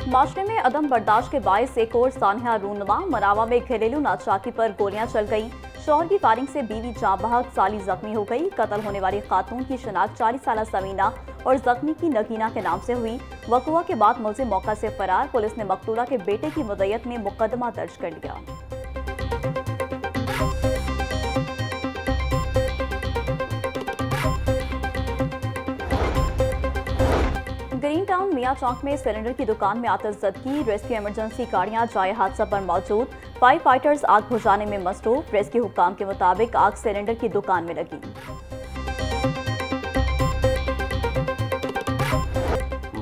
माशरे में अदम बर्दाश्त के बायस एक और सानहा रूनुमा। मनावा में घरेलू नाचाकी पर गोलियां चल गईं। शौहर की फायरिंग से बीवी जाँ बहक, साली जख्मी हो गई। कत्ल होने वाली खातून की शिनाख्त 40 साला समीना और जख्मी की नगीना के नाम से हुई। वक़ुआ के बाद मुलजिम मौका से फरार। पुलिस ने मकतूला के बेटे की मुद्दत में मुकदमा दर्ज कर लिया। ग्रीन टाउन मियां चौक में सिलेंडर की दुकान में आतिशज़दगी। रेस्क्यू इमरजेंसी गाड़ियां जाए हादसा पर मौजूद। फायर फाइटर्स आग बुझाने में मसरूफ। रेस्क्यू हुक्काम के मुताबिक आग सिलेंडर की दुकान में लगी।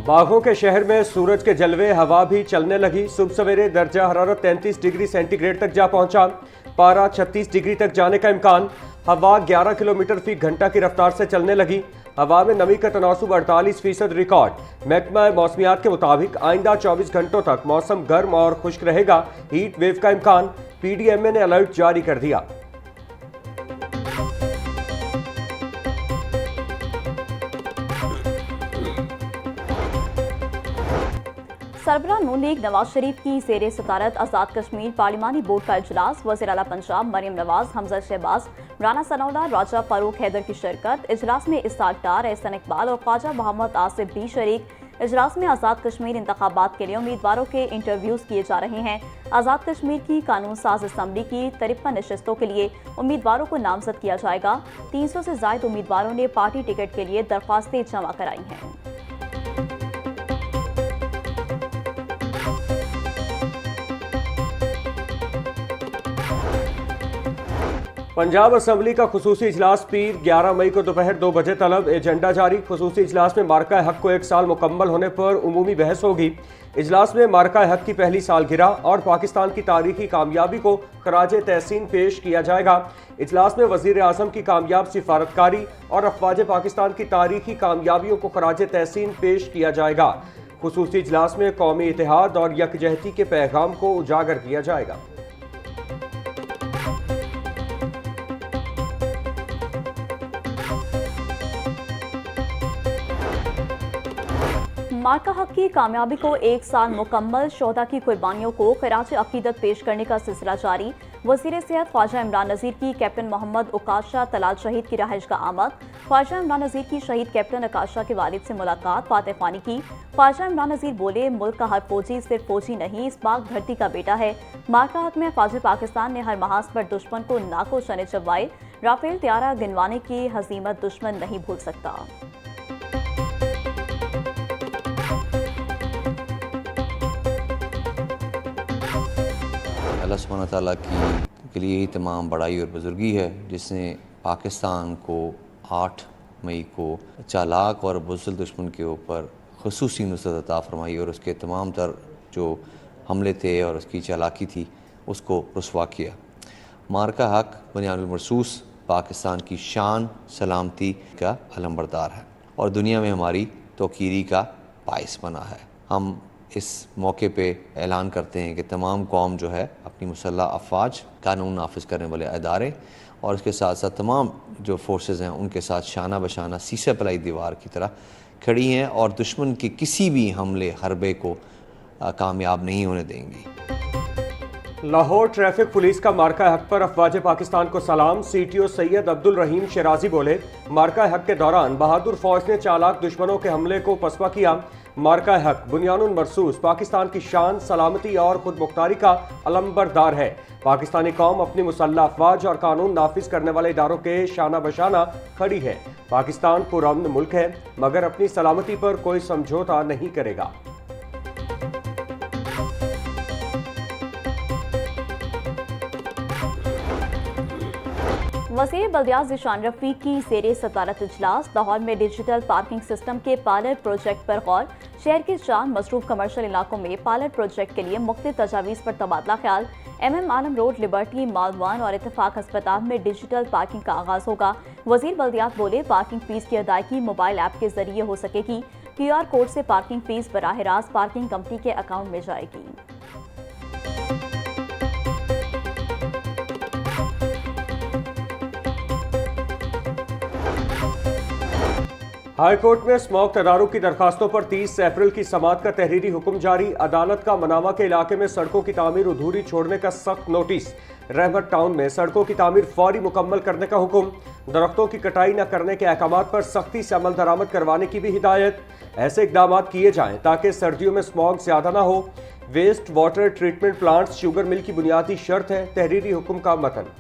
बागों के शहर में सूरज के जलवे, हवा भी चलने लगी। सुबह सवेरे दर्जा हरारत 33 डिग्री सेंटीग्रेड तक जा पहुंचा। पारा 36 डिग्री तक जाने का इम्कान। हवा 11 किलोमीटर फी घंटा की रफ्तार से चलने लगी। हवा में नमी का तनासुब 48% रिकॉर्ड। महकमा मौसमियात के मुताबिक आइंदा 24 घंटों तक मौसम गर्म और खुश्क रहेगा। हीट वेव का इम्कान। PDMA ने अलर्ट जारी कर दिया। सरबराह नून लीग नवाज शरीफ की ज़ेरे सदारत आज़ाद कश्मीर पार्लिमानी बोर्ड का इजलास। वज़ीर आला पंजाब मरियम नवाज, हमजा शहबाज, राना सनाउल्लाह, राजा फारूक हैदर की शिरकत। इजलास में इसहाक डार, एहसन इकबाल और ख्वाजा मोहम्मद आसिफ भी शरीक। इजलास में आज़ाद कश्मीर इंतखाबात के लिए उम्मीदवारों के इंटरव्यूज किए जा रहे हैं। आज़ाद कश्मीर की कानून साज असम्बली की 53 नशस्तों के लिए उम्मीदवारों को नामजद किया जाएगा। 300 से ज़ायद उम्मीदवारों ने पार्टी टिकट के लिए दरख्वास्तें जमा कराई हैं। पंजाब असम्बली का खुसूसी इजलास पीर 11 मई को दोपहर 2 बजे तलब। एजेंडा जारी। खुसूसी इजलास में मार्का हक को 1 साल मुकम्मल होने पर उमूमी बहस होगी। इजलास में मार्का हक की पहली सालगिरह और पाकिस्तान की तारीखी कामयाबी को खराज तहसीन पेश किया जाएगा। इजलास में वजीर आजम की कामयाब सिफारतकारी और अफवाज पाकिस्तान की तारीखी कामयाबियों को खराज तहसीन पेश किया जाएगा। खुसूसी इजलास में कौमी इत्तेहाद और यकजहती के पैगाम को उजागर किया जाएगा। मार्का हक की कामयाबी को 1 साल मुकम्मल। शोहदा की कुर्बानियों को खराज अकीदत पेश करने का सिलसिला जारी। वज़ीर सेहत ख्वाजा इमरान नज़ीर की कैप्टन मोहम्मद उकाशा तलाल शहीद की रहाइश का आमद। ख्वाजा इमरान नज़ीर की शहीद कैप्टन उकाशा के वालिद से मुलाकात, फातह ख्वानी की। ख्वाजा इमरान नज़ीर बोले, मुल्क का हर फौजी सिर्फ फौजी नहीं, इस पाक धरती का बेटा है। मार्का हक में फ़ौज पाकिस्तान ने हर महाज पर दुश्मन को नाको चने चबवाए। राफेल त्यारा गिनवाने की हजीमत दुश्मन नहीं भूल सकता। अल्लाह सुब्हानहू व तआला के लिए ही तमाम बड़ाई और बुजुर्गी है जिसने पाकिस्तान को 8 मई को चालाक और बुज़दिल दुश्मन के ऊपर ख़ुसूसी नुसरत अता फरमाई और उसके तमाम तर जो हमले थे और उसकी चालाकी थी उसको रुसवा किया। मार्का हक बुनियादुल मरसूस पाकिस्तान की शान सलामती का अलमबरदार है और दुनिया में हमारी तौकीरी का बाइस बना है। हम इस मौके पे ऐलान करते हैं कि तमाम कौम जो है अपनी मुसल्लह अफवाज, कानून नाफिज करने वाले अदारे और इसके साथ साथ तमाम जो फोर्सेस हैं उनके साथ शाना बशाना सीसे पलाई दीवार की तरह खड़ी हैं और दुश्मन के किसी भी हमले हरबे को कामयाब नहीं होने देंगी। लाहौर ट्रैफिक पुलिस का मार्का हक पर अफवाज पाकिस्तान को सलाम। CTO सैयद अब्दुल रहीम शराजी बोले, मार्का हक के दौरान बहादुर फौज ने चालाक दुश्मनों के हमले को पसवा किया। मार्का हक बुनियादुल मरसूस पाकिस्तान की शान, सलामती और खुद मुख्तारी का अलंबरदार है। पाकिस्तानी कौम अपनी मुसल्लह अफवाज और कानून नाफिज करने वाले इदारों के शाना बशाना खड़ी है। पाकिस्तान पुरअमन मुल्क है मगर अपनी सलामती पर कोई समझौता नहीं करेगा। वज़ीर बल्दियात ज़ीशान रफ़ीक की ज़ेरे सदारत इजलास। लाहौर में डिजिटल पार्किंग सिस्टम के पायलट प्रोजेक्ट पर गौर। शहर के 4 मसरूफ कमर्शियल इलाकों में पायलट प्रोजेक्ट के लिए मुख्तलिफ तजावीज़ पर तबादला ख्याल। MM आलम रोड, लिबर्टी, मॉल 1 और इत्तेफाक अस्पताल में डिजिटल पार्किंग का आगाज़ होगा। वज़ीर बल्दियात बोले, पार्किंग फ़ीस की अदायगी मोबाइल ऐप के जरिए हो सकेगी। QR कोड से पार्किंग फ़ीस बराह रास्त पार्किंग कंपनी के अकाउंट में जाएगी। हाईकोर्ट में स्मॉग तदारुक की दरखास्तों पर 30 अप्रैल की समाअत का तहरीरी हुक्म जारी। अदालत का मनामा के इलाके में सड़कों की तामीर अधूरी छोड़ने का सख्त नोटिस। रहमत टाउन में सड़कों की तामीर फौरी मुकम्मल करने का हुक्म। दरख्तों की कटाई न करने के अहकाम पर सख्ती से अमल दरामद करवाने की भी हिदायत। ऐसे इकदाम किए जाएं ताकि सर्दियों में स्मॉग ज्यादा न हो। Waste water treatment plant sugar mill की बुनियादी शर्त है। तहरीरी हुक्म का मतन।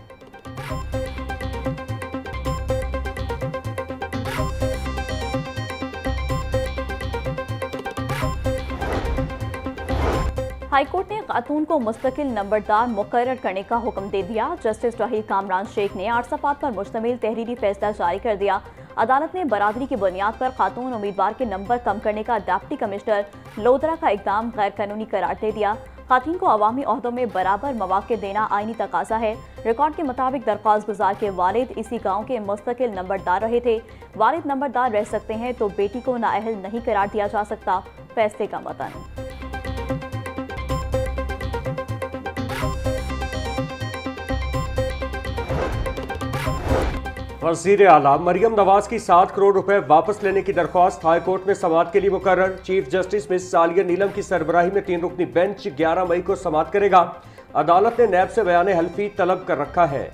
हाईकोर्ट ने खातून को मुस्तकिल नंबरदार मुकर्रर करने का हुक्म दे दिया। जस्टिस रहील कामरान शेख ने 8 सफ़ात पर मुश्तमिल तहरीरी फैसला जारी कर दिया। अदालत ने बरादरी की बुनियाद पर खातून उम्मीदवार के नंबर कम करने का डिप्टी कमिश्नर लोधरा का इकदाम गैर कानूनी करार दे दिया। खातून को अवामी ओहदों में बराबर मौके देना आईनी तकाजा है। रिकॉर्ड के मुताबिक दरख्वास्त गुजार के वालिद इसी गाँव के मुस्तकिल नंबरदार रहे थे। वालिद नंबरदार रह सकते हैं तो बेटी को नाअहल नहीं करार दिया जा सकता। फैसले का मतन। वज़ीर आला मरियम नवाज की 7 करोड़ रुपए वापस लेने की दरख्वास्त हाईकोर्ट में समाअत के लिए मुकर्रर। चीफ जस्टिस मिस सालिया नीलम की सरबराही में 3 रुकनी बेंच 11 मई को समाअत करेगा। अदालत ने नैब से बयान हल्फी तलब कर रखा है।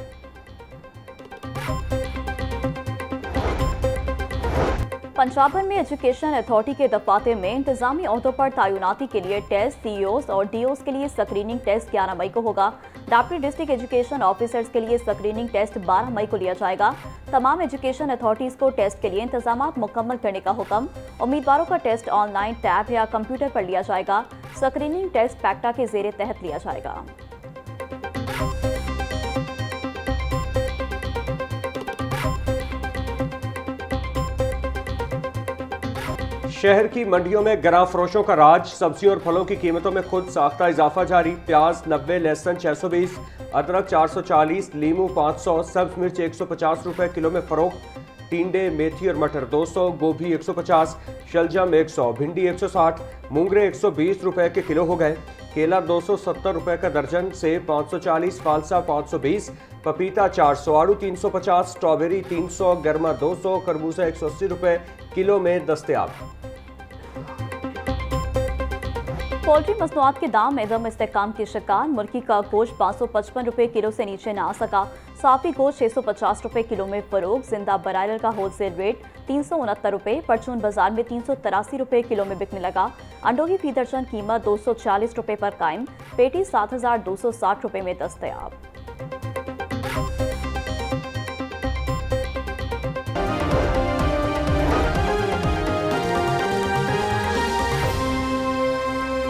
पंजाब भर में एजुकेशन अथॉरिटी के दफातर में इंतजामी ओहदों पर तैनाती के लिए टेस्ट सीईओज और डीओज के लिए स्क्रीनिंग टेस्ट 11 मई को होगा। डिप्टी डिस्ट्रिक्ट एजुकेशन ऑफिसर्स के लिए स्क्रीनिंग टेस्ट 12 मई को लिया जाएगा। तमाम एजुकेशन अथॉरिटीज को टेस्ट के लिए इंतजाम मुकम्मल करने का हुक्म। उम्मीदवारों का टेस्ट ऑनलाइन टैब या कंप्यूटर पर लिया जाएगा। स्क्रीनिंग टेस्ट पैक्टा के जेर तहत लिया जाएगा। शहर की मंडियों में गरां फरोशों का राज। सब्जियों और फलों की कीमतों में खुद साख्ता इजाफा जारी। प्याज 90, लहसुन 620, अदरक 440, लीमू 500, सब्ज मिर्च 150 रुपए किलो में फरोख्त। टिंडे, मेथी और मटर 200, गोभी 150, शलजम 100, भिंडी 160, मूंगरे 120 रुपए के किलो हो गए। केला 270 रुपए का दर्जन, सेब 540, फालसा 520, पपीता 400, आड़ू 350, स्ट्रॉबेरी 300, गरमा 200, खरबूजा 180 रुपए किलो में दस्तयाब। पोल्ट्री मसनूआत के दाम एदम इस्तेहकाम की शिकार। मुर्गी का गोश्त 555 रुपए किलो से नीचे न आ सका। साफी गोश्त 650 रुपए किलो में फरोख्त। जिंदा ब्रायलर का होलसेल रेट 369 रुपए परचून बाजार में 383 रुपए किलो में बिकने लगा। अंडों की फी दर्जन कीमत 240 रुपए पर कायम। पेटी 7260 रुपए में दस्तयाब।